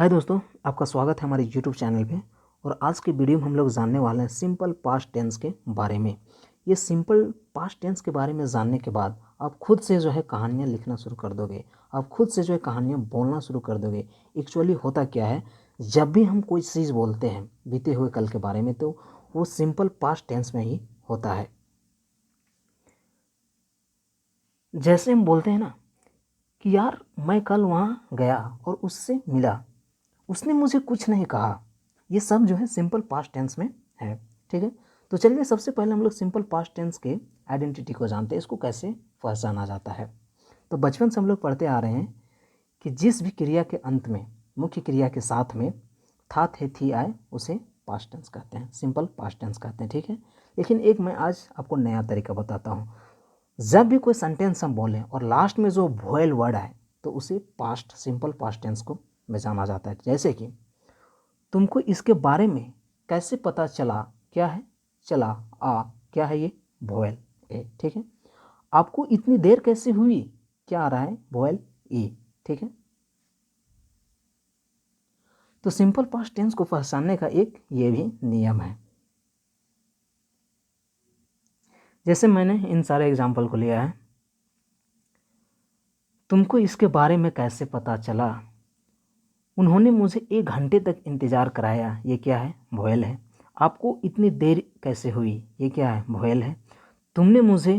हाय दोस्तों, आपका स्वागत है हमारे यूट्यूब चैनल पे। और आज के वीडियो में हम लोग जानने वाले हैं सिंपल पास्ट टेंस के बारे में। ये सिंपल पास्ट टेंस के बारे में जानने के बाद आप खुद से जो है कहानियाँ लिखना शुरू कर दोगे, आप खुद से जो है कहानियाँ बोलना शुरू कर दोगे। एक्चुअली होता क्या है, जब भी हम कोई चीज़ बोलते हैं बीते हुए कल के बारे में, तो वो सिंपल पास्ट टेंस में ही होता है। जैसे हम बोलते हैं ना कि यार मैं कल वहाँ गया और उससे मिला, उसने मुझे कुछ नहीं कहा। ये सब जो है सिंपल पास्ट टेंस में है। ठीक है, तो चलिए सबसे पहले हम लोग सिंपल पास्ट टेंस के आइडेंटिटी को जानते हैं, इसको कैसे पहचाना जाता है। तो बचपन से हम लोग पढ़ते आ रहे हैं कि जिस भी क्रिया के अंत में मुख्य क्रिया के साथ में था, थे, थी आए, उसे पास्ट टेंस कहते हैं, सिंपल पास्ट टेंस कहते हैं। ठीक है, लेकिन एक मैं आज आपको नया तरीका बताता हूँ। जब भी कोई सेंटेंस हम बोलें और लास्ट में जो वोएल वर्ड आए, तो उसे पास्ट सिंपल पास्ट टेंस को में जाना जाता है। जैसे कि तुमको इसके बारे में कैसे पता चला, क्या है चला, आ क्या है, ये वोएल ए। ठीक है, आपको इतनी देर कैसे हुई, क्या आ रहा है, वोएल ई। ठीक है, तो सिंपल पास्ट टेंस को पहचानने का एक ये भी नियम है। जैसे मैंने इन सारे एग्जाम्पल को लिया है, तुमको इसके बारे में कैसे पता चला, उन्होंने मुझे 1 घंटे तक इंतज़ार कराया, ये क्या है, वोएल है। आपको इतनी देर कैसे हुई, ये क्या है, वोएल है। तुमने मुझे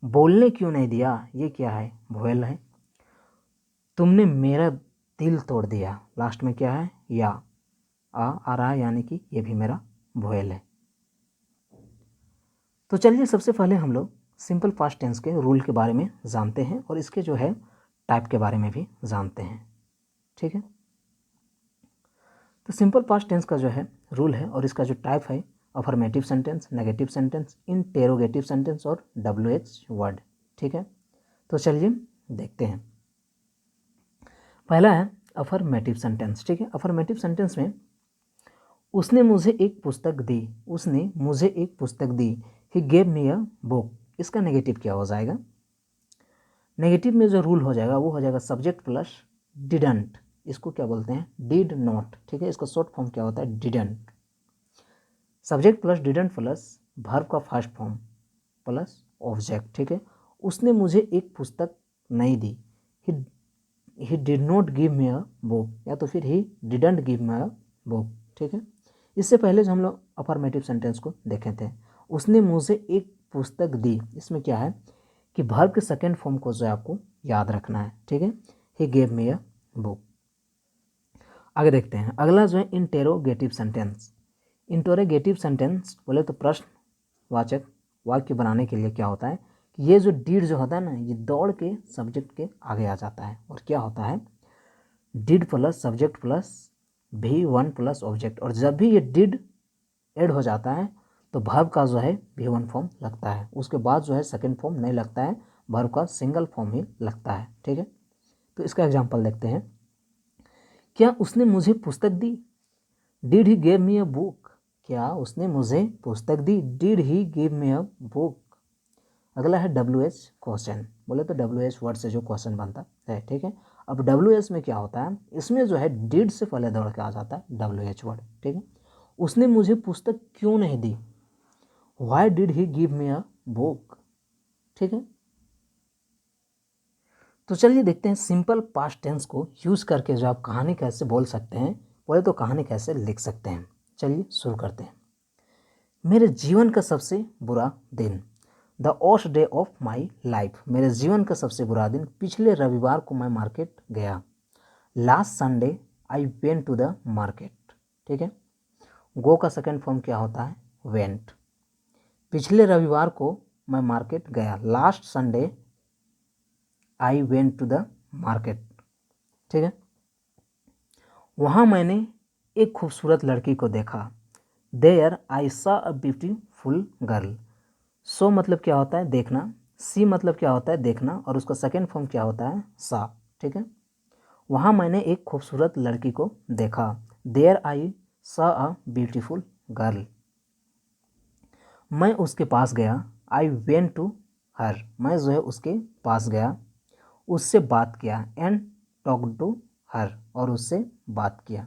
बोलने क्यों नहीं दिया, ये क्या है, वोएल है। तुमने मेरा दिल तोड़ दिया, लास्ट में क्या है, या आ रहा है, यानी कि ये भी मेरा वोएल है। तो चलिए सबसे पहले हम लोग सिंपल पास्ट टेंस के रूल के बारे में जानते हैं और इसके जो है टाइप के बारे में भी जानते हैं। ठीक है, तो सिंपल पास्ट टेंस का जो है रूल है और इसका जो टाइप है, affirmative sentence, negative sentence, interrogative sentence और WH वर्ड। ठीक है, तो चलिए देखते हैं। पहला है अफर्मेटिव सेंटेंस। ठीक है, अफर्मेटिव सेंटेंस में उसने मुझे एक पुस्तक दी, उसने मुझे एक पुस्तक दी, he gave me a book. इसका नेगेटिव क्या हो जाएगा, नेगेटिव में जो रूल हो जाएगा वो हो जाएगा सब्जेक्ट प्लस डिडंट। इसको क्या बोलते हैं, डिड नॉट। ठीक है, इसका शॉर्ट फॉर्म क्या होता है, didn't. Subject plus didn't plus verb का फर्स्ट फॉर्म प्लस ऑब्जेक्ट। ठीक है, उसने मुझे एक पुस्तक नहीं दी, he did not give me a book, या तो फिर he didn't give me a book. ठीक है, इससे पहले जो हम लोग अफर्मेटिव सेंटेंस को देखे थे, उसने मुझे एक पुस्तक दी, इसमें क्या है कि वर्ब के सेकेंड फॉर्म को जो है आपको याद रखना है। ठीक है, ही गेव मी अ बुक। आगे देखते हैं, अगला जो है इंटेरोगेटिव सेंटेंस। इंटेरोगेटिव सेंटेंस बोले तो प्रश्नवाचक वाक्य बनाने के लिए क्या होता है कि ये जो डिड जो होता है ना, ये दौड़ के सब्जेक्ट के आगे आ जाता है और क्या होता है, did plus subject plus V1 plus object. और जब भी ये डिड ऐड हो जाता है तो वर्ब का जो है V1 फॉर्म लगता है, उसके बाद जो है सेकंड फॉर्म नहीं लगता है, वर्ब का सिंगल फॉर्म ही लगता है। ठीक है, तो इसका एग्जांपल देखते हैं। क्या उसने मुझे पुस्तक दी, did he gave me a book. क्या उसने मुझे पुस्तक दी, did he give me a book. अगला है WH क्वेश्चन। बोले तो WH वर्ड से जो क्वेश्चन बनता है। ठीक है, अब WH में क्या होता है, इसमें जो है डिड से पहले दौड़ के आ जाता है WH वर्ड। ठीक है, उसने मुझे पुस्तक क्यों नहीं दी, why did he give me a book. ठीक है, तो चलिए देखते हैं सिंपल पास्ट टेंस को यूज़ करके जो आप कहानी कैसे बोल सकते हैं, बोले तो कहानी कैसे लिख सकते हैं। चलिए शुरू करते हैं। मेरे जीवन का सबसे बुरा दिन, the worst day of my life. मेरे जीवन का सबसे बुरा दिन, पिछले रविवार को मैं मार्केट गया। Last Sunday I went to the market. ठीक है, गो का सेकेंड फॉर्म क्या होता है, वेंट। पिछले रविवार को मैं मार्केट गया, last Sunday I went to the market. ठीक है, वहाँ मैंने एक खूबसूरत लड़की को देखा, there I saw a beautiful girl. So मतलब क्या होता है, देखना, सी मतलब क्या होता है, देखना, और उसका सेकेंड फॉर्म क्या होता है, सा। ठीक है, वहाँ मैंने एक खूबसूरत लड़की को देखा, there I saw a beautiful girl. मैं उसके पास गया, आई वेंट टू हर। मैं जो है उसके पास गया, उससे बात किया, एंड टॉक टू हर, और उससे बात किया।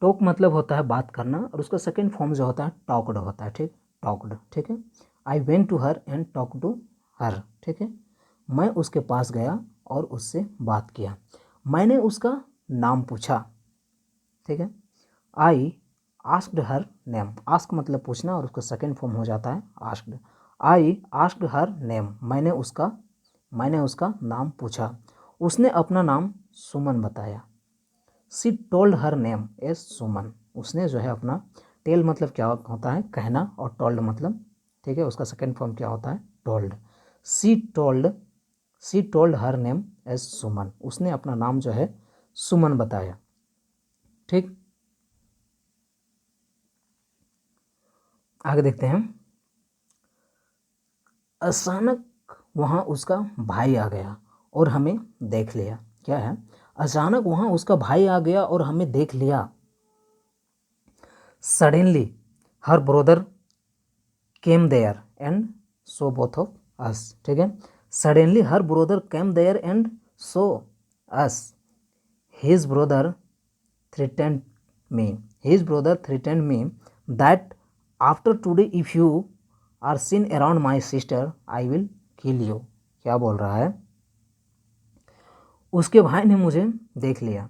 टॉक मतलब होता है बात करना, और उसका सेकेंड फॉर्म जो होता है टॉक्ड होता है। ठीक, टॉक्ड। ठीक है, I went to her and talk to her. ठीक है, मैं उसके पास गया और उससे बात किया। मैंने उसका नाम पूछा। ठीक है, I asked her name. Ask मतलब पूछना, और उसका सेकेंड फॉर्म हो जाता है asked. I asked her name, मैंने उसका नाम पूछा। उसने अपना नाम सुमन बताया। She told her name as Suman, उसने जो है अपना, टेल मतलब क्या होता है कहना, और टोल्ड मतलब, ठीक है, उसका सेकेंड फॉर्म क्या होता है told. She told her name as Suman, उसने अपना नाम जो है सुमन बताया। ठीक, आगे देखते हैं। अचानक वहाँ उसका भाई आ गया और हमें देख लिया। क्या है, अचानक वहाँ उसका भाई आ गया और हमें देख लिया। Suddenly her brother came there and saw both of us. ठीक है, suddenly her brother came there and saw us. His brother threatened me. His brother threatened me that after today if you are seen around my sister, I will kill you. क्या बोल रहा है, उसके भाई ने मुझे देख लिया,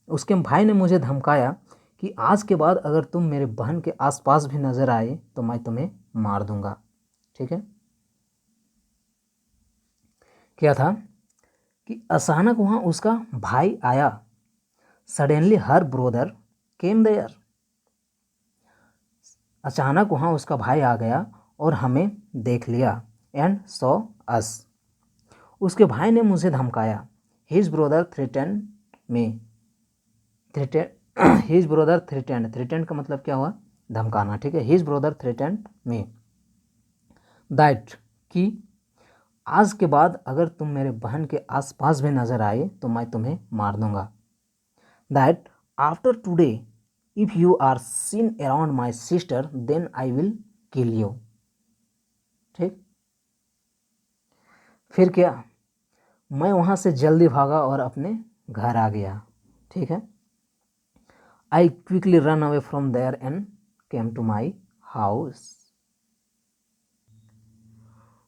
उसके भाई ने मुझे धमकाया कि आज के बाद अगर तुम मेरे बहन के आसपास भी नजर आए तो मैं तुम्हें मार दूंगा। ठीक है, क्या था कि अचानक वहाँ उसका भाई आया। Suddenly her brother came there, अचानक वहाँ उसका भाई आ गया और हमें देख लिया। एंड सॉ अस, उसके भाई ने मुझे धमकाया। हिज ब्रदर थ्रेटेंड मी, हिज ब्रदर थ्रेटेंड का मतलब क्या हुआ धमकाना। ठीक है, his brother threatened me that, कि आज के बाद अगर तुम मेरे बहन के आसपास भी नजर आए तो मैं तुम्हें मार दूंगा। That after today if you are seen around my sister then I will kill you. ठीक, फिर क्या, मैं वहाँ से जल्दी भागा और अपने घर आ गया। ठीक है, I quickly run away from there and came to my house.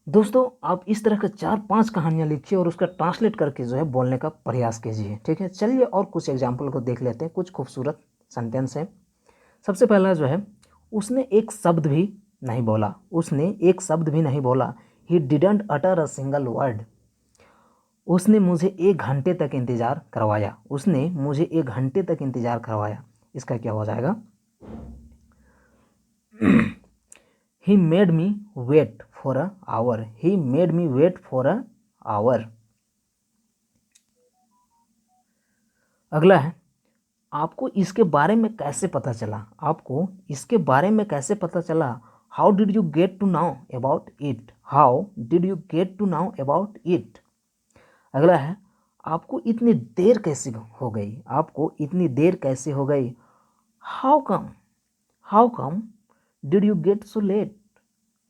दोस्तों, आप इस तरह के 4-5 कहानियाँ लिखिए और उसका ट्रांसलेट करके जो है बोलने का प्रयास कीजिए। ठीक है, चलिए और कुछ एग्जाम्पल को देख लेते हैं। कुछ खूबसूरत सेंटेंस है। सबसे पहला जो है, उसने एक शब्द भी नहीं बोला। उसने एक शब्द भी नहीं बोला। He didn't utter a single word. उसने मुझे 1 घंटे तक इंतज़ार करवाया। उसने मुझे 1 घंटे तक इंतज़ार करवाया। इसका क्या हो जाएगा, he made me wait for a hour. He made me wait for a hour. अगला है, आपको इसके बारे में कैसे पता चला। आपको इसके बारे में कैसे पता चला। How did you get to know about it. How did you get to know about it. अगला है, आपको इतनी देर कैसे हो गई। आपको इतनी देर कैसे हो गई। How come did you get so let.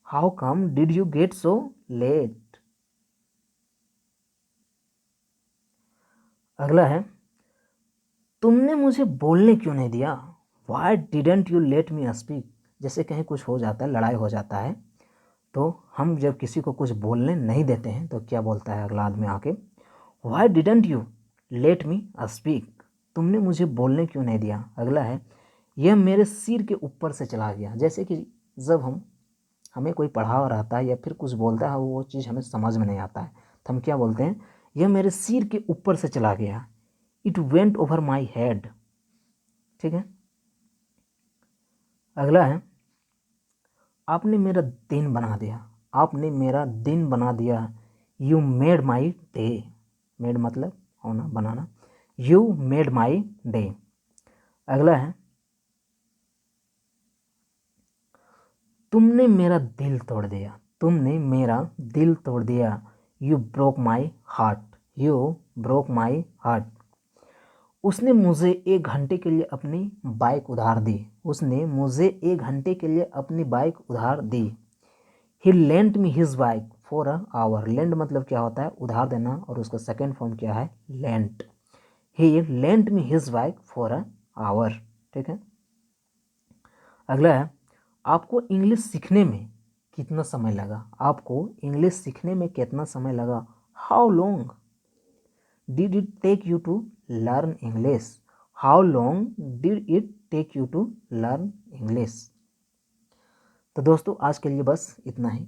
How come did you get so let. अगला है, तुमने मुझे बोलने क्यों नहीं दिया। Why didn't you let me speak. जैसे कहीं कुछ हो जाता है, लड़ाई हो जाता है, तो हम जब किसी को कुछ बोलने नहीं देते हैं तो क्या बोलता है अगला आदमी आके, why didn't you let me speak. तुमने मुझे बोलने क्यों नहीं दिया। अगला है, यह मेरे सिर के ऊपर से चला गया। जैसे कि जब हमें कोई पढ़ा रहता है या फिर कुछ बोलता है, वो चीज़ हमें समझ में नहीं आता है, तो हम क्या बोलते हैं, यह मेरे सिर के ऊपर से चला गया। It went over my head. ठीक है, अगला है, आपने मेरा दिन बना दिया। आपने मेरा दिन बना दिया। You made my day. Made मतलब होना, बनाना। You made my day. अगला है, तुमने मेरा दिल तोड़ दिया। तुमने मेरा दिल तोड़ दिया। You broke my heart. You broke my heart. उसने मुझे 1 घंटे के लिए अपनी बाइक उधार दी। उसने मुझे 1 घंटे के लिए अपनी बाइक उधार दी। He lent me his bike for a hour. Lend मतलब क्या होता है उधार देना, और उसका सेकेंड फॉर्म क्या है lent. He lent me his bike for a hour. ठीक है। अगला है, आपको इंग्लिश सीखने में कितना समय लगा? आपको इंग्लिश सीखने में कितना समय लगा? How long did it take you to learn English? How long did it take you to learn English? तो दोस्तों आज के लिए बस इतना ही।